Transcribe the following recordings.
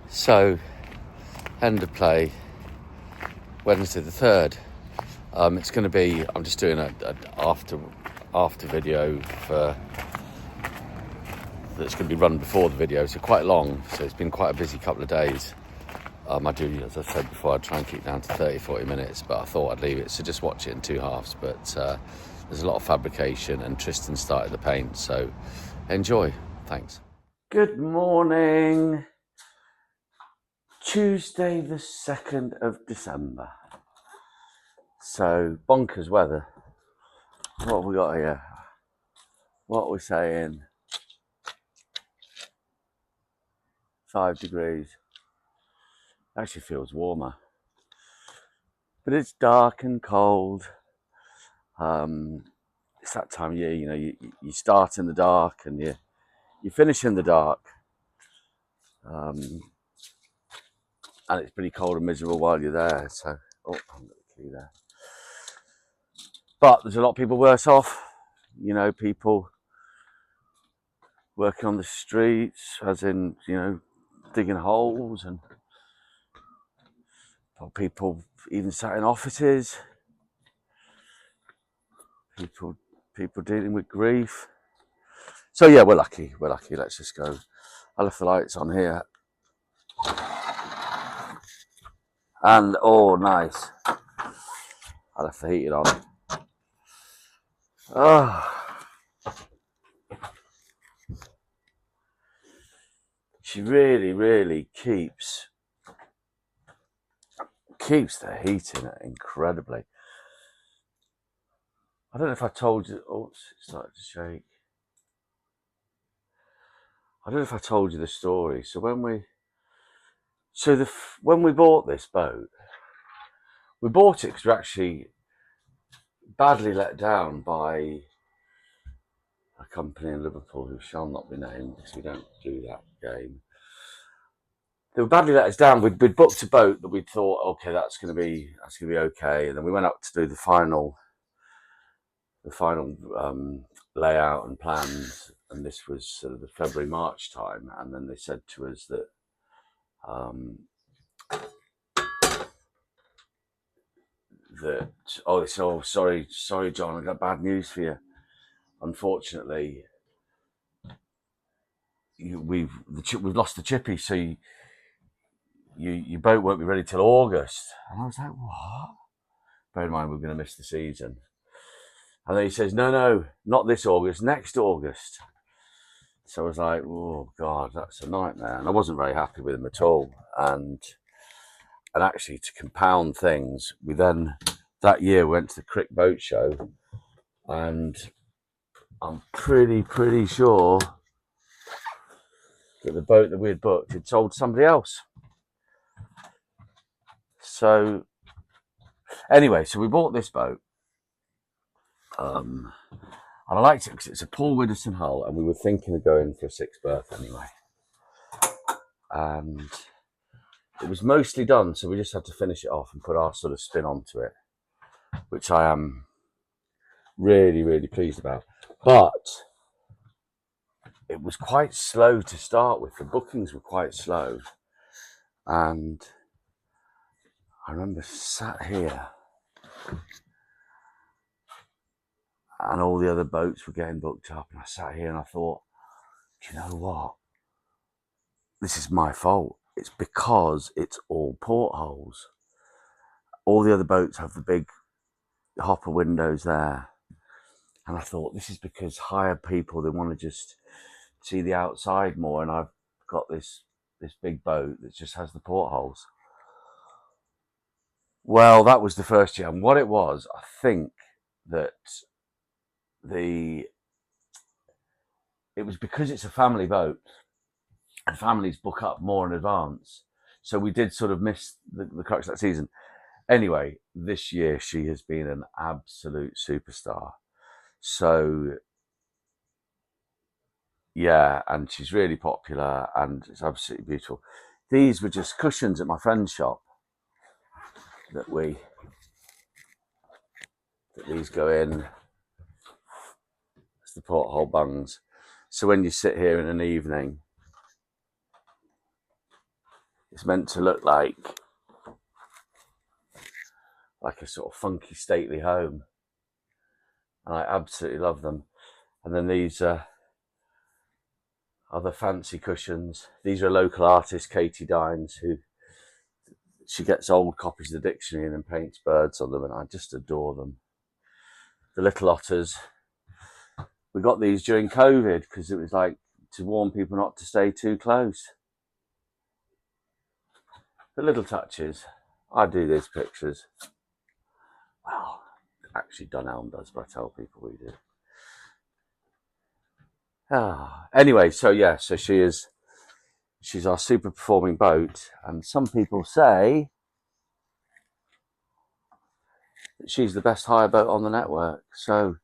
So, end of play, Wednesday the 3rd. It's going to be, I'm just doing an after video that's going to be run before the video, so quite long, so it's been quite a busy couple of days. I do, as I said before, I'd try and keep down to 30-40 minutes, but I thought I'd leave it, so just watch it in two halves. But there's a lot of fabrication, and Tristan started the paint, so enjoy. Thanks. Good morning. Tuesday the 2nd of December. So, bonkers weather. What have we got here? What are we saying? 5 degrees. Actually feels warmer. But it's dark and cold. It's that time of year, you know, you start in the dark and you finish in the dark. And it's pretty cold and miserable while you're there. So, oh, I'm got the key there. But there's a lot of people worse off. You know, people working on the streets, as in, you know, digging holes, and people even sat in offices. People dealing with grief. So yeah, we're lucky. Let's just go. I left the lights on here. And oh, nice. I left the heating on. Oh, she really keeps the heat in it incredibly. I don't know if I told you. Oh, it started to shake. I don't know if I told you the story. So when we bought this boat, we bought it because we're actually badly let down by a company in Liverpool who shall not be named because we don't do that game. They were badly let us down. We'd booked a boat that we'd thought, okay, that's going to be okay, and then we went up to do the final layout and plans, and this was sort of the February March time, and then they said to us that sorry John, I got bad news for you. Unfortunately, we've lost the chippy, so your boat won't be ready till August. And I was like, what? Bear in mind, we're going to miss the season. And then he says, no, not this August, next August. So I was like, oh God, that's a nightmare. And I wasn't very happy with him at all. And actually, to compound things, we then, that year, went to the Crick Boat Show, and I'm pretty sure that the boat that we had booked had sold to somebody else. So anyway, so we bought this boat, and I liked it because it's a Paul Widdowson hull, and we were thinking of going for a 6th berth anyway. And it was mostly done, so we just had to finish it off and put our sort of spin onto it, which I am really pleased about. But it was quite slow to start with. The bookings were quite slow, and I remember sat here and all the other boats were getting booked up, and I sat here and I thought, do you know what? This is my fault. It's because it's all portholes. All the other boats have the big hopper windows there. And I thought, this is because hired people, they want to just see the outside more, and I've got this big boat that just has the portholes. Well, that was the first year. And what it was, I think that it was because it's a family boat, and families book up more in advance. So we did sort of miss the crux of that season. Anyway, this year she has been an absolute superstar. So yeah, and she's really popular, and it's absolutely beautiful. These were just cushions at my friend's shop that these go in. It's the porthole bungs. So when you sit here in an evening, It's meant to look like a sort of funky, stately home. And I absolutely love them. And then these other fancy cushions. These are a local artist, Katie Dines, who she gets old copies of the dictionary and then paints birds on them, and I just adore them. The little otters. We got these during COVID because it was like to warn people not to stay too close. The little touches. I do these pictures. Well, actually Dunelm does, but I tell people we do. Anyway, so yeah, so she's our super performing boat, and some people say that she's the best hire boat on the network. So,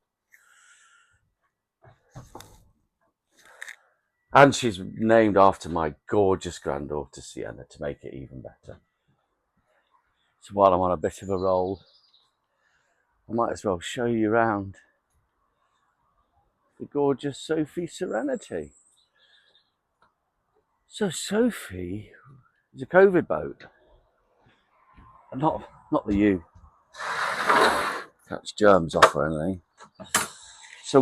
and she's named after my gorgeous granddaughter Sienna to make it even better. So while I'm on a bit of a roll, I might as well show you around the gorgeous Sophie Serenity. So Sophie is a COVID boat, and not that you catch germs off or anything. So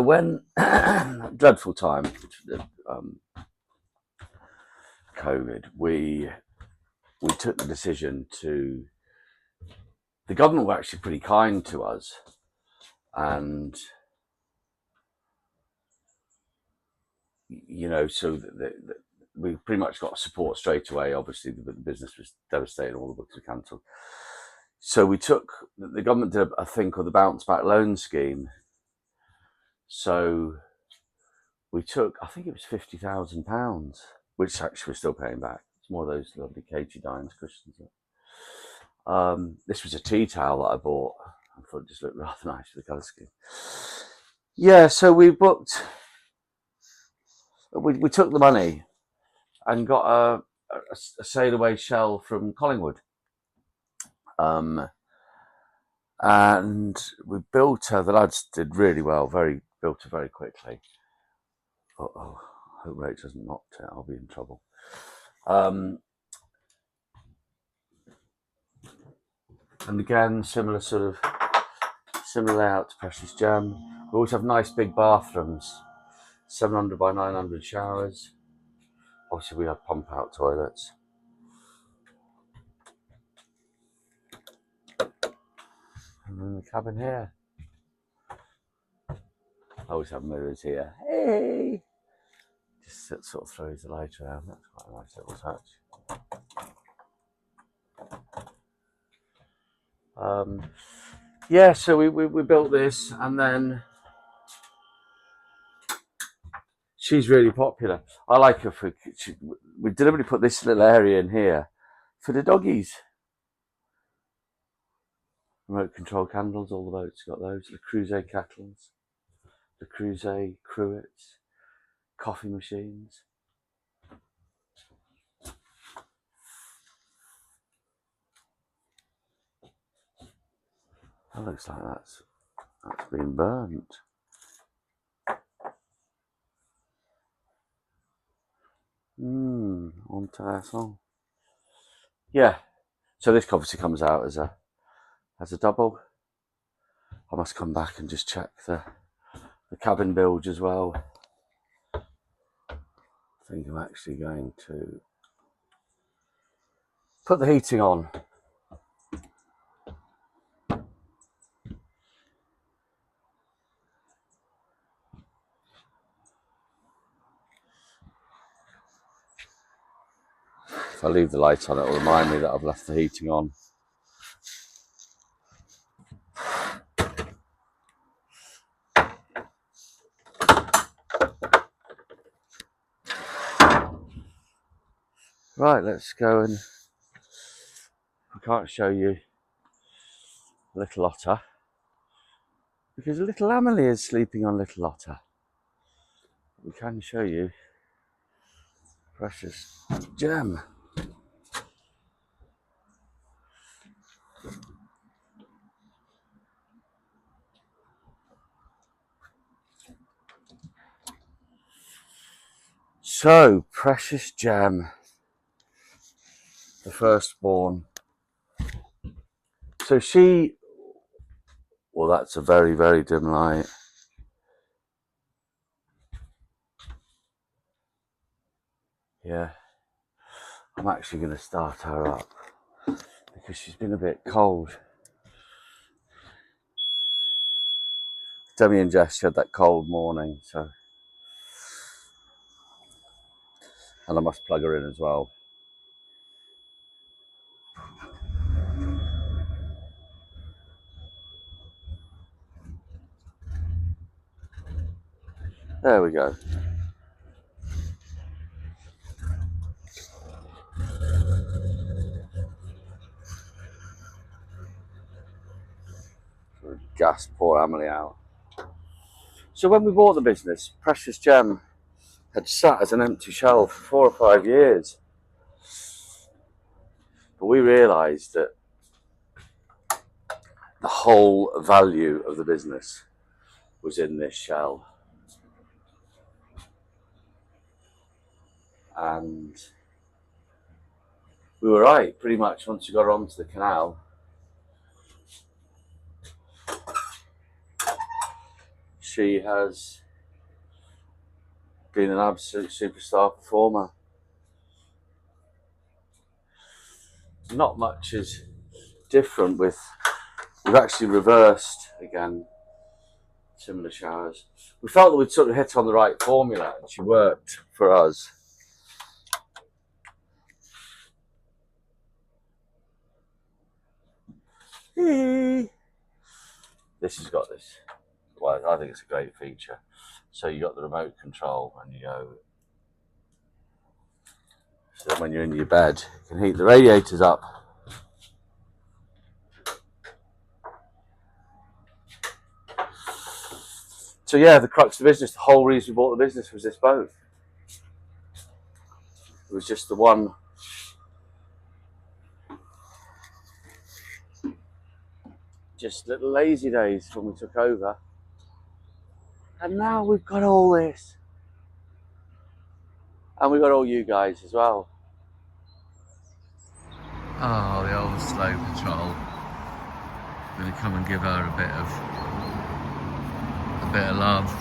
when dreadful time, COVID, we took the decision to. The government were actually pretty kind to us, and so we pretty much got support straight away. Obviously, the business was devastated; all the books were cancelled. So the government did a thing called the Bounce Back Loan Scheme. So we took, I think it was £50,000, which actually we're still paying back. It's more of those lovely Katie Dines cushions. This was a tea towel that I bought. I thought it just looked rather nice with the colour scheme. Yeah, so we took the money and got a sail away shell from Collingwood. And we built her. The lads did really well. Built her very quickly. Oh, I hope Rach doesn't knock it. I'll be in trouble. And again, similar layout to Precious Gem. We always have nice big bathrooms, 700 by 900 showers. Obviously, we have pump out toilets. And then the cabin here. I always have mirrors here. Hey! Just sort of throws the light around. That's quite a nice little touch. Yeah, so we built this, and then she's really popular. I like her we deliberately put this little area in here for the doggies. Remote control candles, all the boats got those. The Cruiser kettles, the Cruiser cruets, coffee machines. That looks like that's been burnt. Intéressant. Yeah. So this obviously comes out as a double. I must come back and just check the cabin bilge as well. I think I'm actually going to put the heating on. If I leave the light on, it will remind me that I've left the heating on. Right, let's go and I can't show you Little Otter because little Amelie is sleeping on Little Otter. We can show you Precious Gem. So, precious gem, the firstborn. So well, that's a very, very dim light. Yeah, I'm actually going to start her up because she's been a bit cold. Demi and Jess had that cold morning, so. And I must plug her in as well. There we go. Gas poor Emily out. So when we bought the business, Precious Gem had sat as an empty shell for 4 or 5 years. But we realised that the whole value of the business was in this shell. And we were right, pretty much, once you got onto the canal. She has been an absolute superstar performer. Not much is different with, we've actually reversed again, similar showers. We felt that we'd sort of hit on the right formula and she worked for us. This has got this, well, I think it's a great feature. So you got the remote control and you go, so then when you're in your bed, you can heat the radiators up. So yeah, the crux of the business, the whole reason we bought the business was this boat. It was just the one just little lazy days when we took over. And now we've got all this. And we've got all you guys as well. Oh, the old slow patrol. I'm gonna come and give her a bit of love.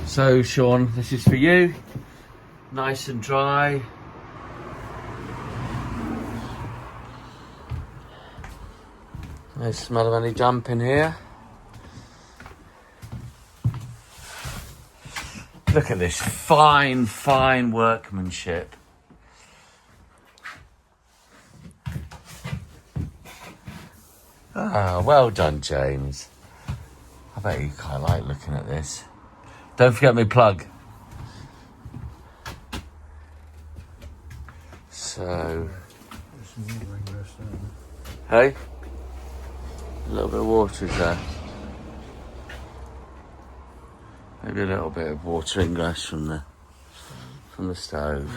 So Sean, this is for you. Nice and dry. No smell of any damp in here. Look at this fine, fine workmanship. Ah, well done, James. I bet you quite like looking at this. Don't forget my plug. So, hey, a little bit of water is there. Maybe a little bit of water ingress from the stove.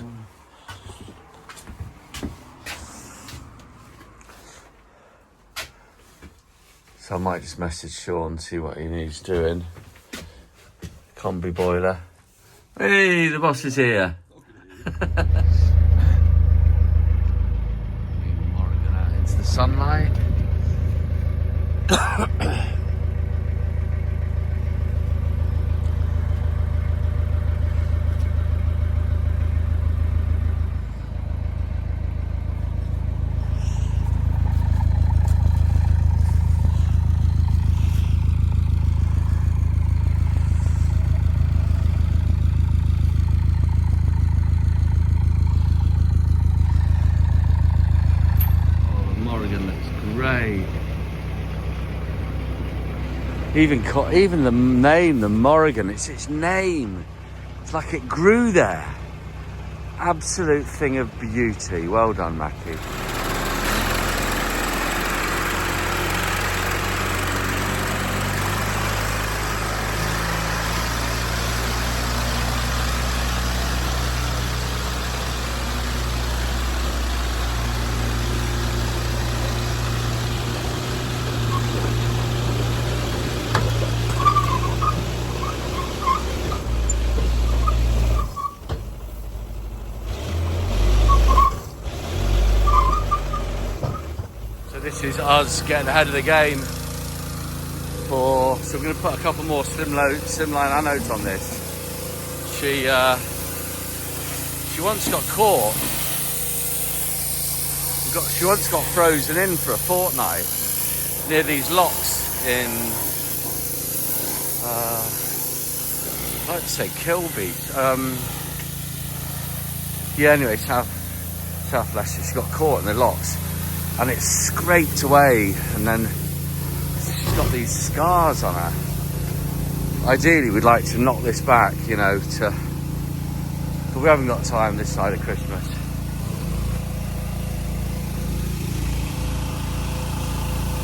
So I might just message Sean, see what he needs doing. Combi boiler. Hey, the boss is here. Morrigan out into the sunlight. Even the name, the Morrigan, it's its name. It's like it grew there. Absolute thing of beauty. Well done, Mackie. us getting ahead of the game. So we're going to put a couple more slimline anodes on this. She once got caught. She once got frozen in for a fortnight near these locks in, I'd like to say Kilbeach. Yeah, anyway, South Leicester. She got caught in the locks and it scraped away, and then she's got these scars on her. Ideally, we'd like to knock this back, you know, but we haven't got time this side of Christmas.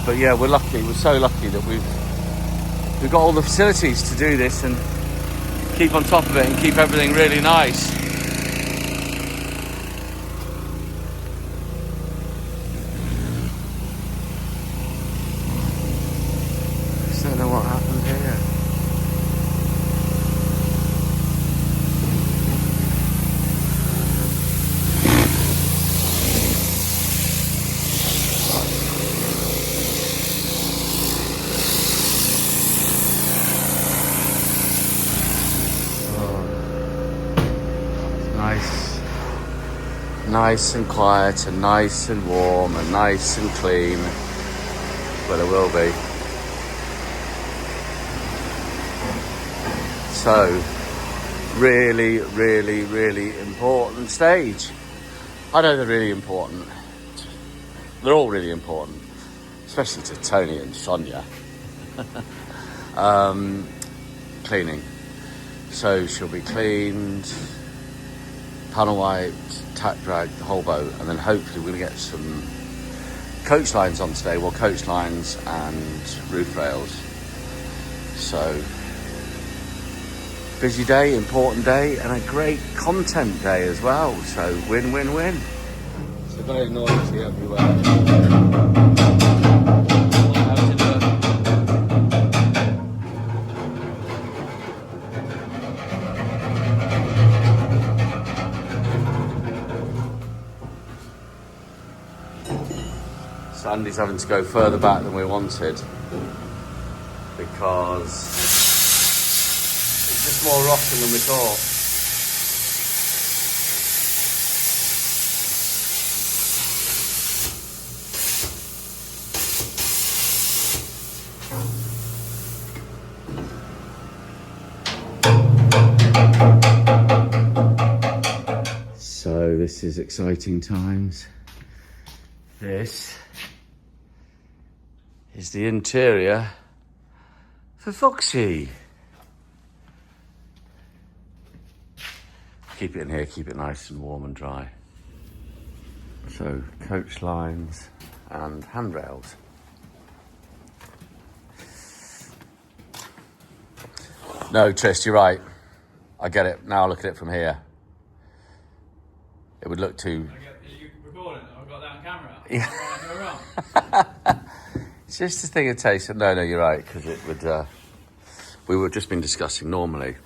But yeah, we're lucky. We're so lucky that we've got all the facilities to do this and keep on top of it and keep everything really nice. Just don't know what happened here. Nice and quiet and nice and warm and nice and clean. Well, it will be. So, really, really, really important stage. I know they're really important. They're all really important, especially to Tony and Sonia. Cleaning. So she'll be cleaned, panel wiped, tack dragged, the whole boat, and then hopefully we're going to get some coach lines on today. Well, coach lines and roof rails. So, busy day, important day, and a great content day as well. So, win, win, win. So very noisy everywhere. Andy's having to go further back than we wanted because it's just more rocking than we thought. So this is exciting times. This is the interior for Foxy. Keep it in here, keep it nice and warm and dry. So, coach lines and handrails. No, Trist, you're right. I get it. Now I look at it from here. It would look too... Are you recording? I've got that on camera. Yeah. Go wrong. It's just a thing of taste. No, you're right, because it would... we were just been discussing normally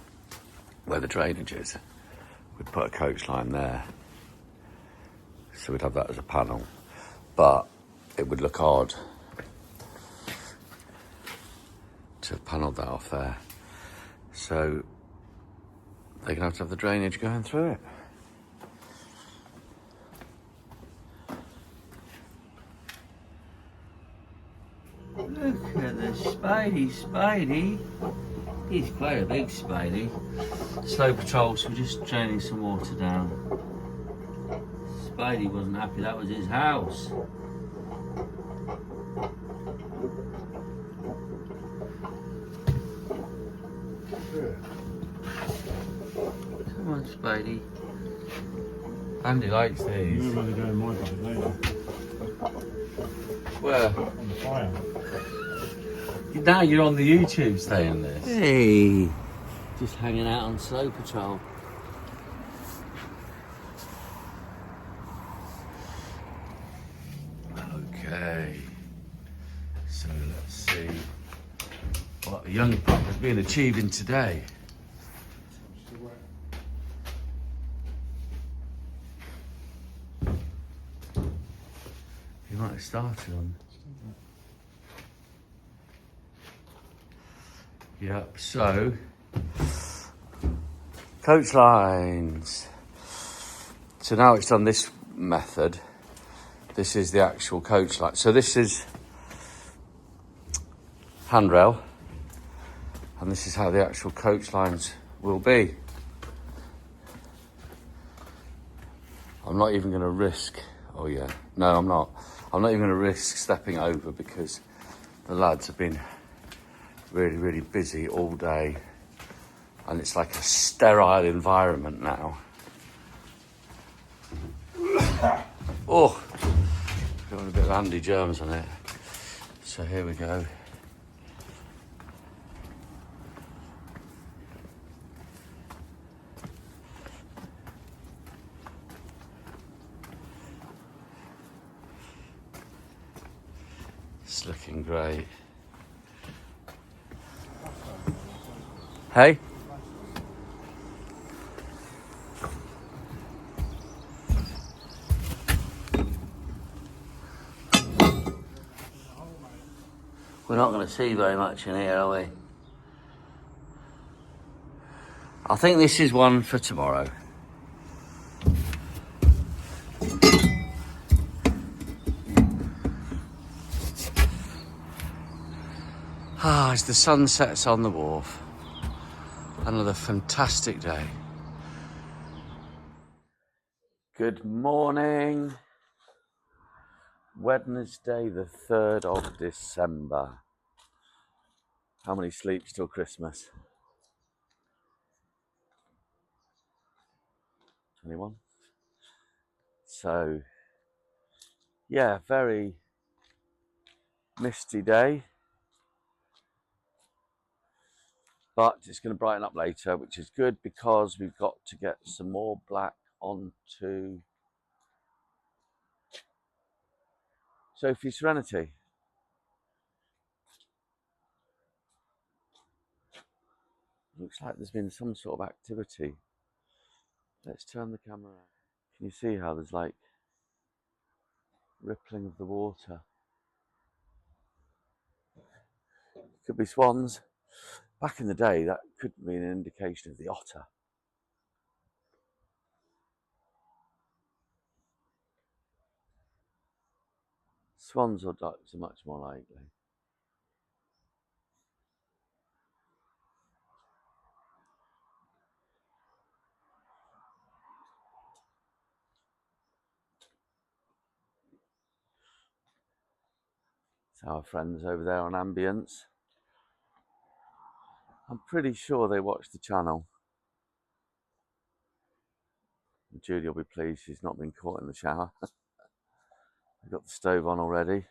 where the drainage is. We'd put a coach line there. So we'd have that as a panel. But it would look odd to have panelled that off there. So they're going to have the drainage going through it. Look at the Spidey. He's quite a big Spidey. Slow patrol, so we're just draining some water down. Spidey wasn't happy, that was his house. Come on, Spidey. Andy likes these. You're going to go in my bucket later. Where? On the fire. Now you're on the YouTube saying this. Hey, just hanging out on slow patrol. Okay. So let's see what the young pup has been achieving today. He might have started on. Yep, so coach lines. So now it's done this method. This is the actual coach line. So this is handrail, and this is how the actual coach lines will be. I'm not even going to risk, oh yeah, no I'm not. I'm not even going to risk stepping over because the lads have been really, really busy all day and it's like a sterile environment now. Oh, got a bit of Andy germs on it. So here we go. It's looking great. Hey? We're not going to see very much in here, are we? I think this is one for tomorrow. As the sun sets on the wharf, another fantastic day. Good morning. Wednesday, the 3rd of December. How many sleeps till Christmas? 21. So, yeah, very misty day. But it's going to brighten up later, which is good because we've got to get some more black onto Sophie Serenity. Looks like there's been some sort of activity. Let's turn the camera on. Can you see how there's like rippling of the water? Could be swans. Back in the day, that could be an indication of the otter. Swans or ducks are much more likely. It's our friends over there on Ambience. I'm pretty sure they watch the channel. Julie will be pleased she's not been caught in the shower. We've got the stove on already.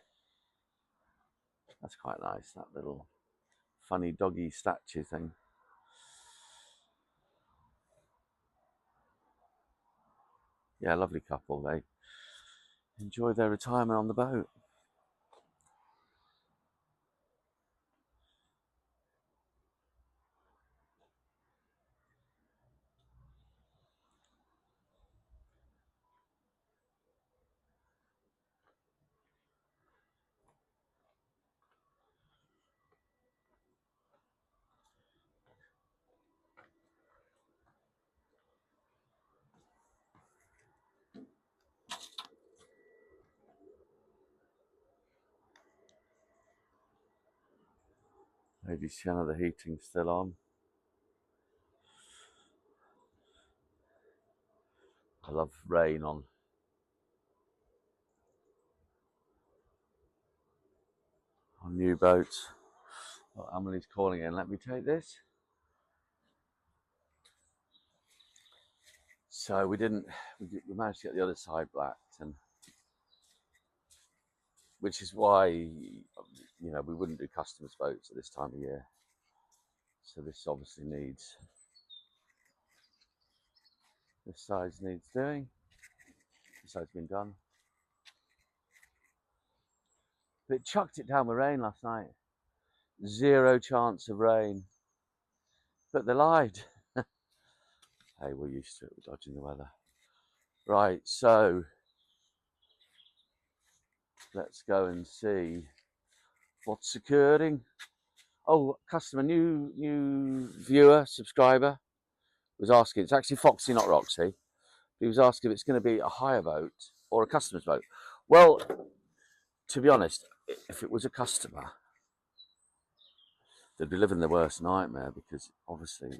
That's quite nice, that little funny doggy statue thing. Yeah, lovely couple. They enjoy their retirement on the boat. Lady Sienna, the heating's still on. I love rain on new boats. Oh, Emily's calling in. Let me take this. So we managed to get the other side blacked, and which is why, you know, we wouldn't do customers boats at this time of year. So this obviously needs, this side needs doing. This side's been done. But it chucked it down with rain last night. 0 chance of rain. But they lied. Hey, we're used to it. We're dodging the weather. Right, so let's go and see what's occurring Oh, customer, new viewer, subscriber was asking. It's actually Foxy, not Roxy. He was asking if it's going to be a hire boat or a customer's boat. Well, to be honest, if it was a customer, they'd be living their worst nightmare because obviously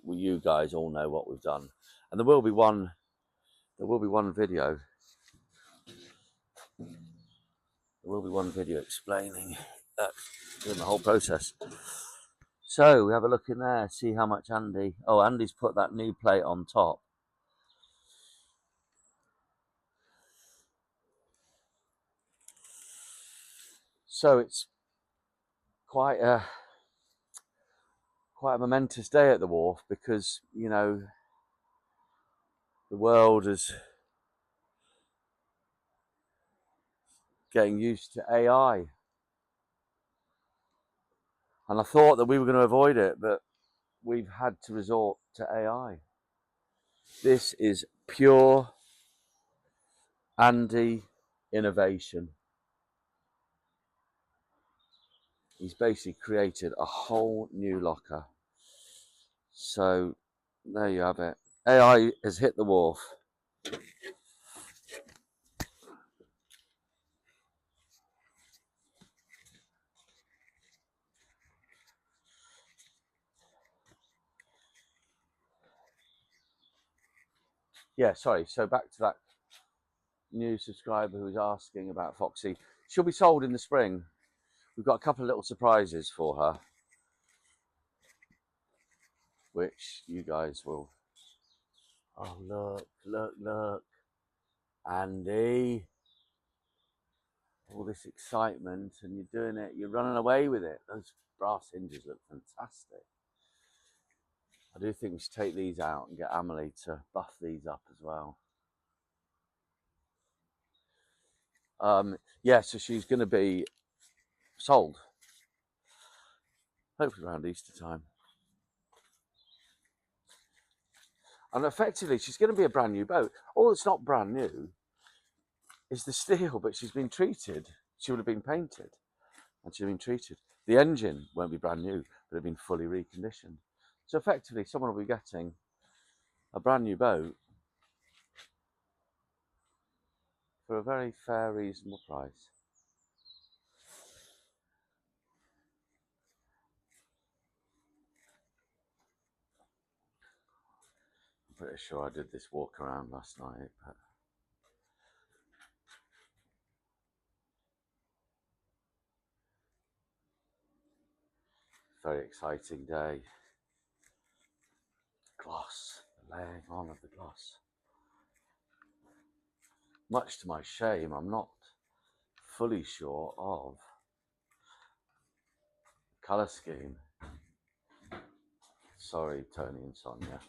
you guys all know what we've done, and there will be one video. There will be one video explaining that, doing the whole process. So we have a look in there, see how much Andy's put that new plate on top. So it's quite a momentous day at the wharf because, you know, the world is getting used to AI. And I thought that we were going to avoid it, but we've had to resort to AI. This is pure Andy innovation. He's basically created a whole new locker. So there you have it. AI has hit the wharf. Yeah, sorry. So back to that new subscriber who was asking about Foxy. She'll be sold in the spring. We've got a couple of little surprises for her, which you guys will. Oh, look. Andy. All this excitement, and you're doing it, you're running away with it. Those brass hinges look fantastic. I do think we should take these out and get Amelie to buff these up as well. Yeah, so she's going to be sold, hopefully around Easter time. And effectively, she's going to be a brand new boat. All that's not brand new is the steel, but she's been treated. She would have been painted, and she's been treated. The engine won't be brand new, but have been fully reconditioned. So effectively, someone will be getting a brand new boat for a very fair, reasonable price. I'm pretty sure I did this walk around last night, but very exciting day. Gloss, the laying on of the gloss. Much to my shame, I'm not fully sure of the colour scheme. Sorry, Tony and Sonia.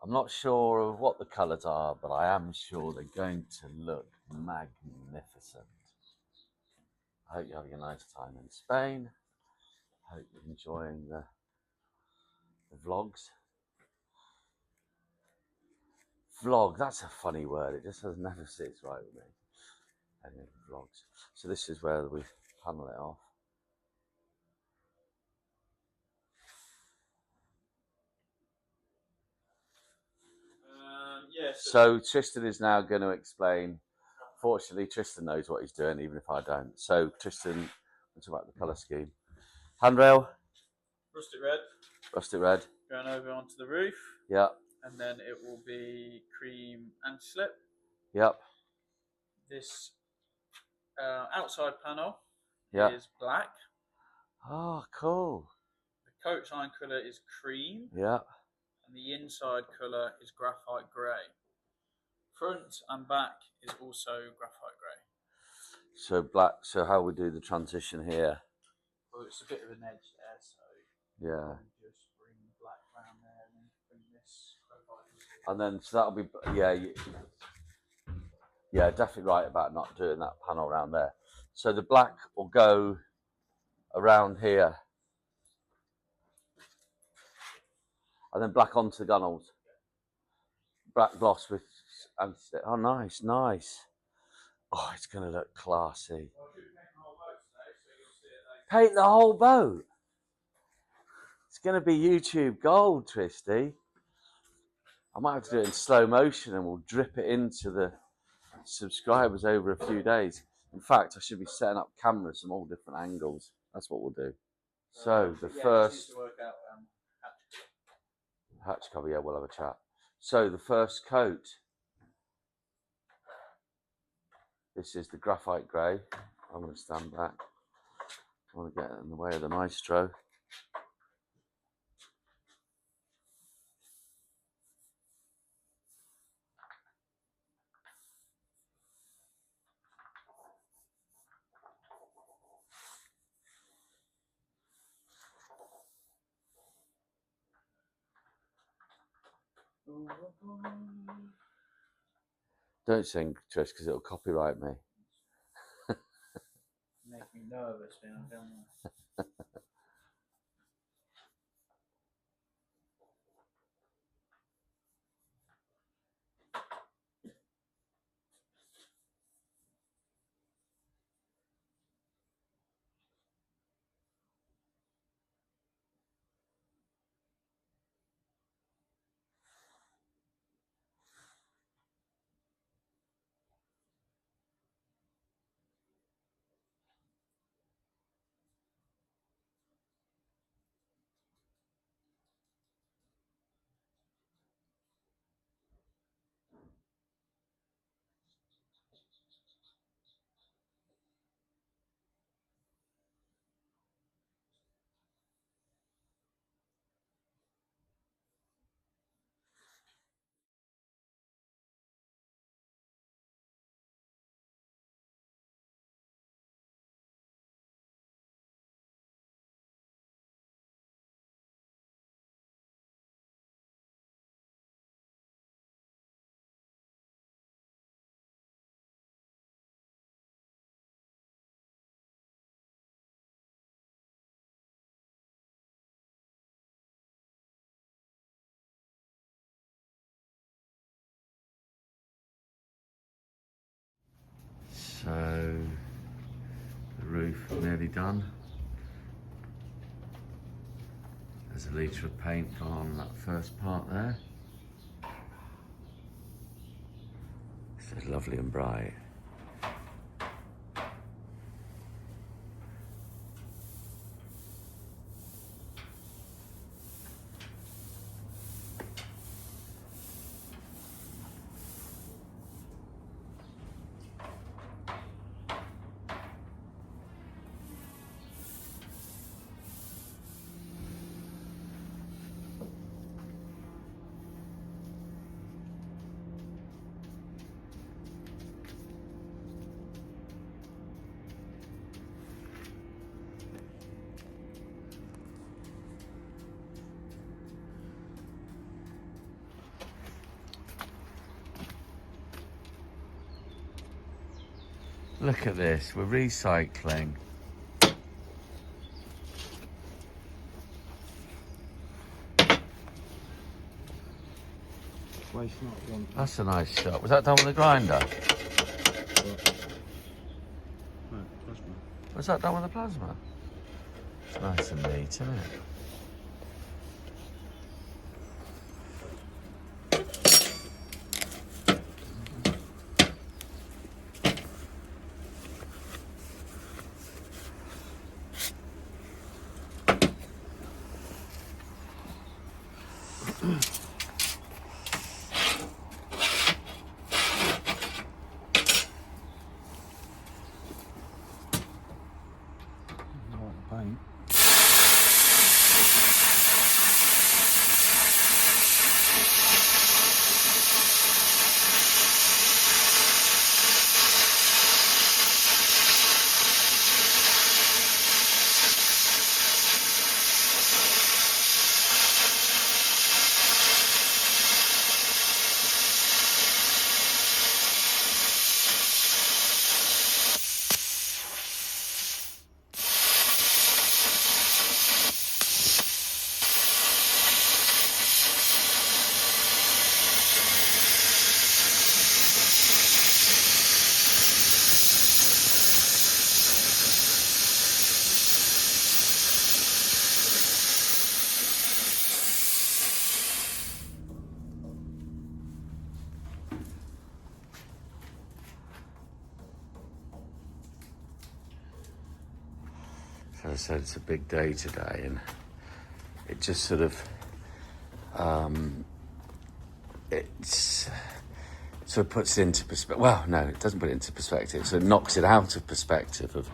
I'm not sure of what the colours are, but I am sure they're going to look magnificent. I hope you're having a nice time in Spain. I hope you're enjoying the vlogs. Vlog, that's a funny word. It just never sits right with me. Anyway, vlogs. So this is where we panel it off. So Tristan is now going to explain. Fortunately, Tristan knows what he's doing, even if I don't. So Tristan, let's talk about the colour scheme. Handrail. Rustic red. Rustic red. Going over onto the roof. Yep. And then it will be cream anti-slip. Yep. This outside panel Yep. is black. Oh, cool. The coach line colour is cream. Yep. And the inside colour is graphite grey. Front and back is also graphite grey. So black. So how we do the transition here? Well, it's a bit of an edge there, so yeah. Just bring black round there and then bring this graphite. And then so that'll be yeah, definitely right about not doing that panel around there. So the black will go around here, and then black onto the gunnels. black gloss with anti-stick. Oh, nice, nice. Oh, it's going to look classy. Paint the whole boat. It's going to be YouTube gold, Twisty. I might have to do it in slow motion and we'll drip it into the subscribers over a few days. In fact, I should be setting up cameras from all different angles. That's what we'll do. So the first hatch cover, yeah, we'll have a chat. So the first coat. This is the graphite grey. I'm going to stand back. I want to get in the way of the maestro. Don't sing, Trish, because it'll copyright me. Make me nervous now, don't I? So the roof nearly done. There's a litre of paint gone on that first part there. It's lovely and bright. Look at this, we're recycling. That's a nice shot. Was that done with a grinder? No, plasma. Was that done with a plasma? It's nice and neat, isn't it? Paint. So as I said, it's a big day today, and it just sort of, it's sort of puts it into perspective. Well, no, it doesn't put it into perspective. So it knocks it out of perspective of,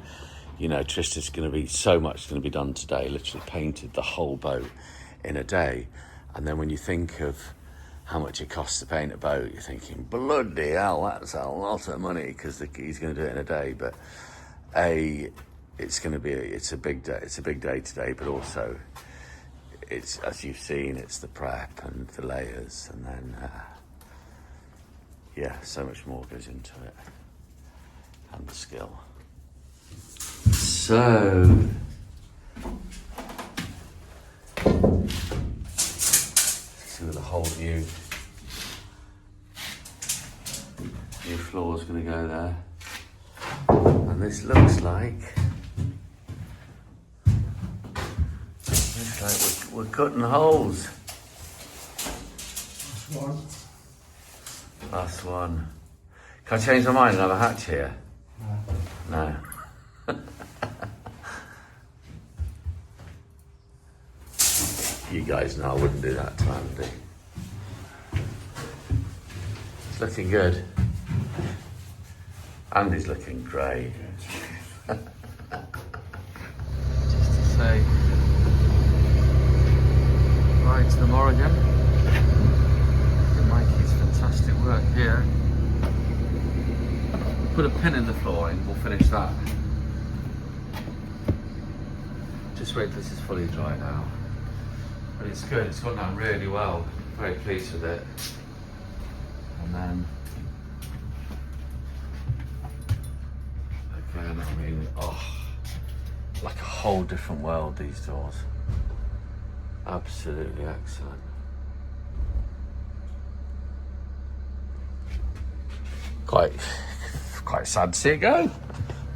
you know, Trista's going to be, so much going to be done today, literally painted the whole boat in a day. And then when you think of how much it costs to paint a boat, you're thinking, bloody hell, that's a lot of money, because he's going to do it in a day. But it's going to be, it's a big day today, but also it's, as you've seen, it's the prep and the layers, and then yeah, so much more goes into it, and the skill. So see where the whole new floor is going to go there, and this looks like we're cutting holes. Last one. Can I change my mind and have a hatch here? No. You guys know I wouldn't do that to Andy. It's looking good. Andy's looking great. Just to say, right to the Morrigan. Mikey's fantastic work here. Put a pin in the flooring, we'll finish that. Just wait till this is fully dried out. But it's good, it's gone down really well. Very pleased with it. And then, again, I mean, oh, like a whole different world, these doors. Absolutely excellent. Quite sad to see it go.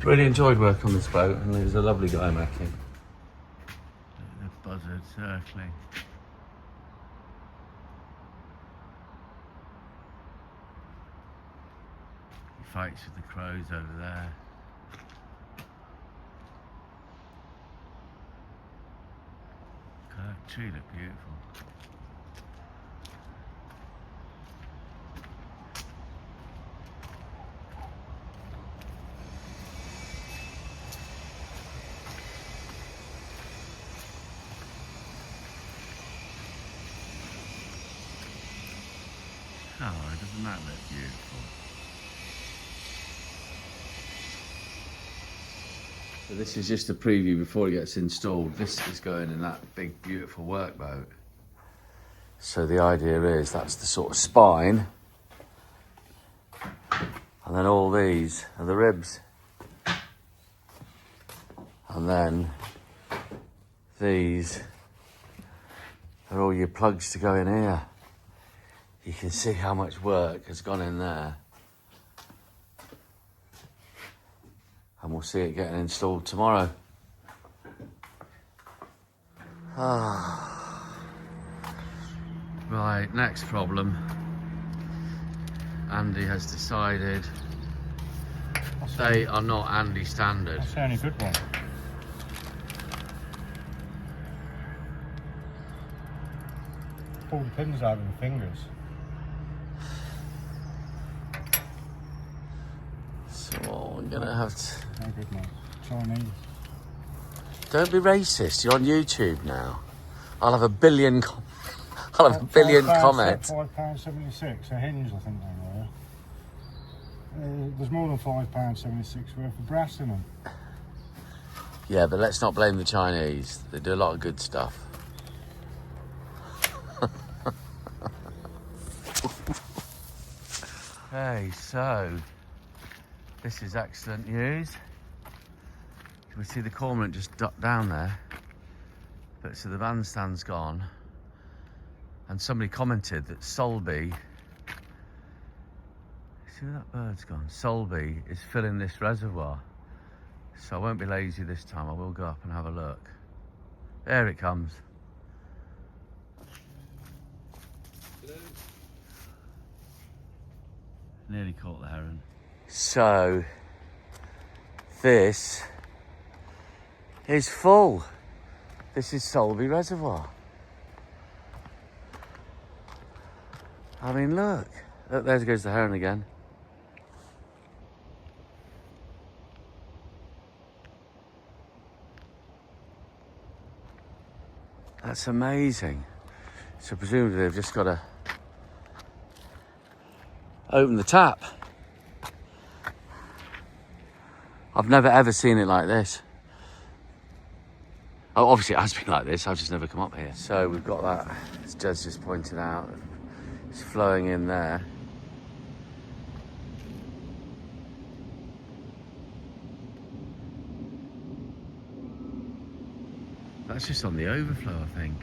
Really enjoyed work on this boat, and he was a lovely guy making. The buzzard circling. He fights with the crows over there. God, that tree looked beautiful. Oh, doesn't that look beautiful? So this is just a preview before it gets installed. This is going in that big, beautiful workboat. So the idea is that's the sort of spine, and then all these are the ribs, and then these are all your plugs to go in here. You can see how much work has gone in there. And we'll see it getting installed tomorrow. Right, next problem. Andy has decided they are not Andy standard. That's the only good one. Pull the pins out with the fingers. So we're gonna have to... No good, mate. Chinese. Don't be racist, you're on YouTube now. I'll have a billion comments. £5.76, a hinge I think they were. There's more than £5.76 worth of brass in them. Yeah, but let's not blame the Chinese. They do a lot of good stuff. Hey, so this is excellent news. We see the cormorant just ducked down there, but so the bandstand's gone, and somebody commented that Solby, see where that bird's gone? Solby is filling this reservoir, so I won't be lazy this time. I will go up and have a look. There it comes. Nearly caught the heron. So this is full. This is Solby Reservoir. I mean, look. Look, there goes the heron again. That's amazing. So presumably they've just got to open the tap. I've never ever seen it like this. Oh, obviously it has been like this, I've just never come up here. So we've got that, as Jez just pointed out, it's flowing in there. That's just on the overflow, I think.